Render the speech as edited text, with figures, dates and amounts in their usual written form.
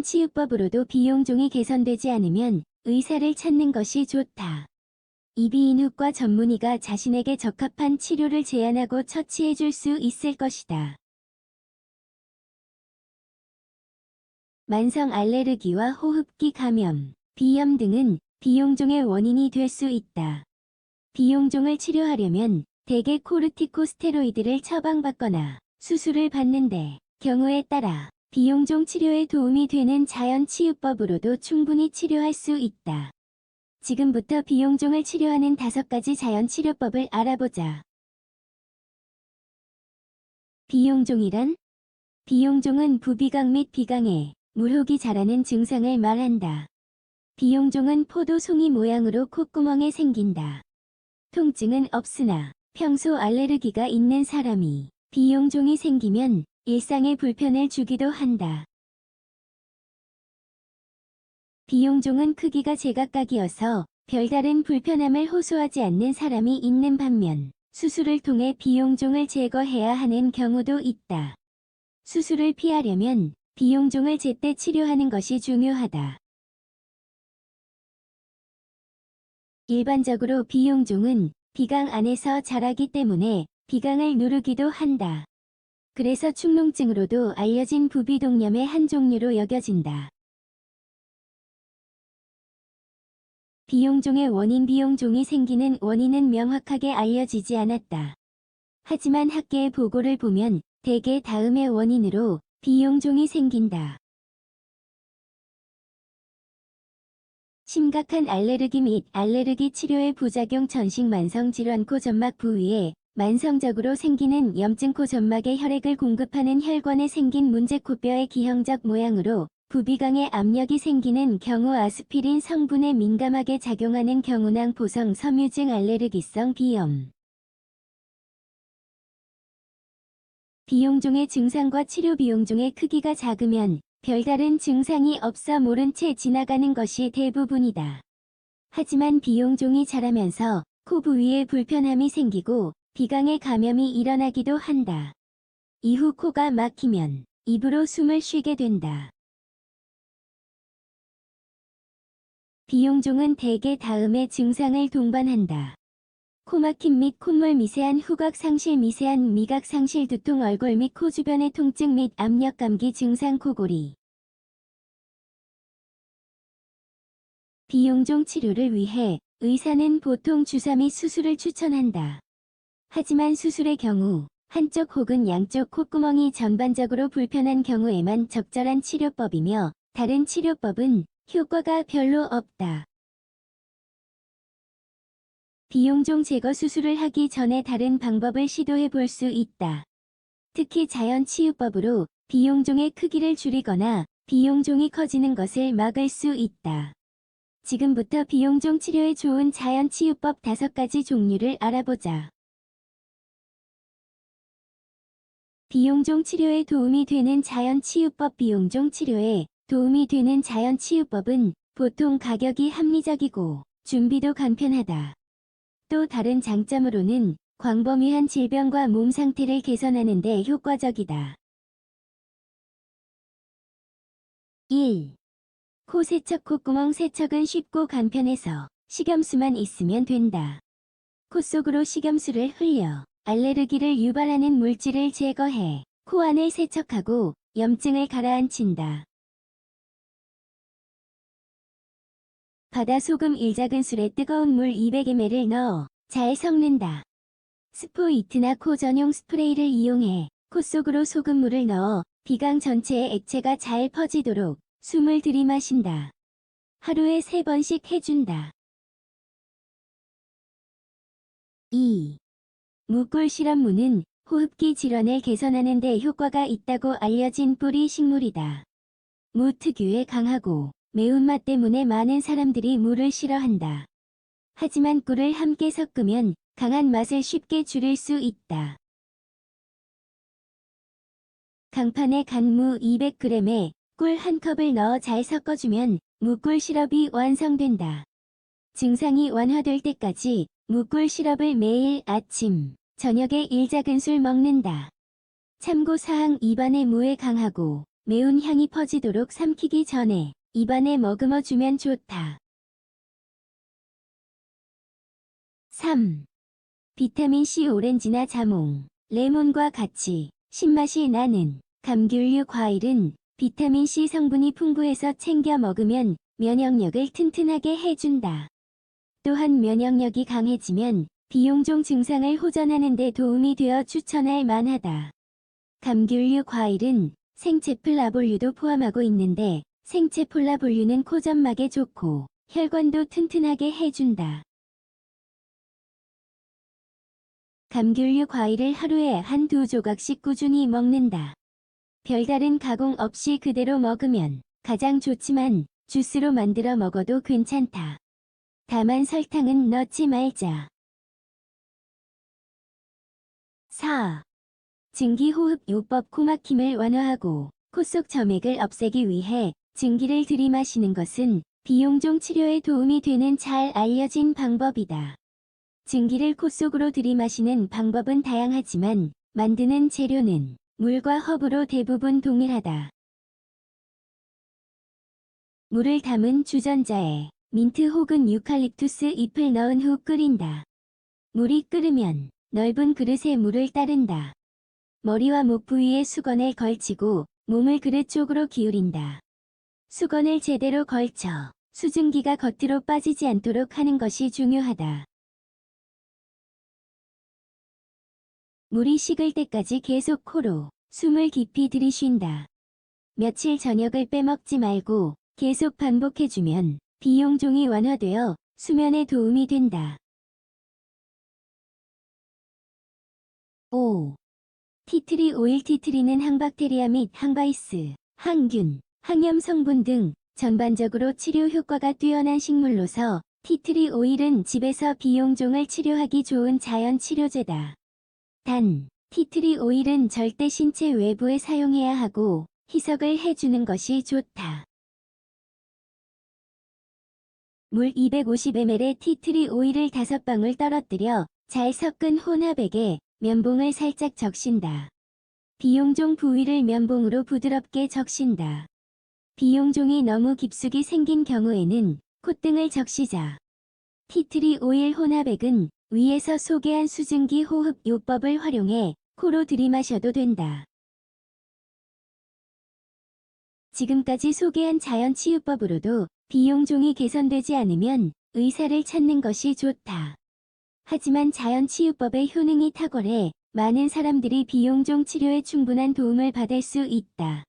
치유법으로도 비용종이 개선되지 않으면 의사를 찾는 것이 좋다. 이비인후과 전문의가 자신에게 적합한 치료를 제안하고 처치해 줄 수 있을 것이다. 만성 알레르기와 호흡기 감염, 비염 등은 비용종의 원인이 될 수 있다. 비용종을 치료하려면 대개 코르티코스테로이드를 처방받거나 수술을 받는데 경우에 따라 비용종 치료에 도움이 되는 자연치유법으로도 충분히 치료할 수 있다. 지금부터 비용종을 치료하는 5가지 자연치료법을 알아보자. 비용종이란? 비용종은 부비강 및 비강에 물혹이 자라는 증상을 말한다. 비용종은 포도 송이 모양으로 콧구멍에 생긴다. 통증은 없으나 평소 알레르기가 있는 사람이 비용종이 생기면 일상에 불편을 주기도 한다. 비용종은 크기가 제각각이어서 별다른 불편함을 호소하지 않는 사람이 있는 반면 수술을 통해 비용종을 제거해야 하는 경우도 있다. 수술을 피하려면 비용종을 제때 치료하는 것이 중요하다. 일반적으로 비용종은 비강 안에서 자라기 때문에 비강을 누르기도 한다. 그래서 축농증으로도 알려진 부비동염의 한 종류로 여겨진다. 비용종의 원인 비용종이 생기는 원인은 명확하게 알려지지 않았다. 하지만 학계의 보고를 보면 대개 다음의 원인으로 비용종이 생긴다. 심각한 알레르기 및 알레르기 치료의 부작용 전식 만성질환 코점막 부위에 만성적으로 생기는 염증 코점막에 혈액을 공급하는 혈관에 생긴 문제 코뼈의 기형적 모양으로 부비강에 압력이 생기는 경우 아스피린 성분에 민감하게 작용하는 경우 낭포성 섬유증 알레르기성 비염. 비용종의 증상과 치료 비용종의 크기가 작으면 별다른 증상이 없어 모른 채 지나가는 것이 대부분이다. 하지만 비용종이 자라면서 코 부위에 불편함이 생기고 비강에 감염이 일어나기도 한다. 이후 코가 막히면 입으로 숨을 쉬게 된다. 비용종은 대개 다음의 증상을 동반한다. 코막힘 및 콧물 미세한 후각 상실 미세한 미각 상실 두통 얼굴 및 코 주변의 통증 및 압력 감기 증상 코골이. 비용종 치료를 위해 의사는 보통 주사 및 수술을 추천한다. 하지만 수술의 경우 한쪽 혹은 양쪽 콧구멍이 전반적으로 불편한 경우에만 적절한 치료법이며 다른 치료법은 효과가 별로 없다. 비용종 제거 수술을 하기 전에 다른 방법을 시도해 볼 수 있다. 특히 자연치유법으로 비용종의 크기를 줄이거나 비용종이 커지는 것을 막을 수 있다. 지금부터 비용종 치료에 좋은 자연치유법 5가지 종류를 알아보자. 비용종 치료에 도움이 되는 자연치유법 비용종 치료에 도움이 되는 자연치유법은 보통 가격이 합리적이고 준비도 간편하다. 또 다른 장점으로는 광범위한 질병과 몸 상태를 개선하는 데 효과적이다. 1. 코 세척 콧구멍 세척은 쉽고 간편해서 식염수만 있으면 된다. 코 속으로 식염수를 흘려 알레르기를 유발하는 물질을 제거해 코 안을 세척하고 염증을 가라앉힌다. 바다 소금 1작은술에 뜨거운 물 200ml를 넣어 잘 섞는다. 스포이트나 코 전용 스프레이를 이용해 코 속으로 소금물을 넣어 비강 전체에 액체가 잘 퍼지도록 숨을 들이마신다. 하루에 3번씩 해준다. 2. 무꿀 실험무는 호흡기 질환을 개선하는 데 효과가 있다고 알려진 뿌리 식물이다. 무 특유의 강하고 매운맛 때문에 많은 사람들이 무를 싫어한다. 하지만 꿀을 함께 섞으면 강한 맛을 쉽게 줄일 수 있다. 강판에 간 무 200g에 꿀 1컵을 넣어 잘 섞어주면 무꿀 시럽이 완성된다. 증상이 완화될 때까지 무꿀 시럽을 매일 아침, 저녁에 1작은술 먹는다. 참고사항 입안의 무에 강하고 매운 향이 퍼지도록 삼키기 전에 입안에 머금어 주면 좋다. 3. 비타민C 오렌지나 자몽, 레몬과 같이 신맛이 나는 감귤류 과일은 비타민C 성분이 풍부해서 챙겨 먹으면 면역력을 튼튼하게 해준다. 또한 면역력이 강해지면 비용종 증상을 호전하는 데 도움이 되어 추천할 만하다. 감귤류 과일은 생채 플라볼류도 포함하고 있는데 생채 플라볼류는 코점막에 좋고 혈관도 튼튼하게 해준다. 감귤류 과일을 하루에 한두 조각씩 꾸준히 먹는다. 별다른 가공 없이 그대로 먹으면 가장 좋지만 주스로 만들어 먹어도 괜찮다. 다만 설탕은 넣지 말자. 4. 증기호흡요법. 코막힘을 완화하고 코 속 점액을 없애기 위해 증기를 들이마시는 것은 비용종 치료에 도움이 되는 잘 알려진 방법이다. 증기를 코 속으로 들이마시는 방법은 다양하지만 만드는 재료는 물과 허브로 대부분 동일하다. 물을 담은 주전자에 민트 혹은 유칼립투스 잎을 넣은 후 끓인다. 물이 끓으면 넓은 그릇에 물을 따른다. 머리와 목 부위에 수건을 걸치고 몸을 그릇 쪽으로 기울인다. 수건을 제대로 걸쳐 수증기가 겉으로 빠지지 않도록 하는 것이 중요하다. 물이 식을 때까지 계속 코로 숨을 깊이 들이쉰다. 며칠 저녁을 빼먹지 말고 계속 반복해주면 비용종이 완화되어 수면에 도움이 된다. 5. 티트리 오일. 티트리는 항박테리아 및 항바이스, 항균, 항염 성분 등 전반적으로 치료 효과가 뛰어난 식물로서 티트리 오일은 집에서 비용종을 치료하기 좋은 자연 치료제다. 단, 티트리 오일은 절대 신체 외부에 사용해야 하고 희석을 해주는 것이 좋다. 물 250ml에 티트리 오일을 5방울 떨어뜨려 잘 섞은 혼합액에 면봉을 살짝 적신다. 비용종 부위를 면봉으로 부드럽게 적신다. 비용종이 너무 깊숙이 생긴 경우에는 콧등을 적시자. 티트리 오일 혼합액은 위에서 소개한 수증기 호흡 요법을 활용해 코로 들이마셔도 된다. 지금까지 소개한 자연 치유법으로도 비용종이 개선되지 않으면 의사를 찾는 것이 좋다. 하지만 자연 치유법의 효능이 탁월해 많은 사람들이 비용종 치료에 충분한 도움을 받을 수 있다.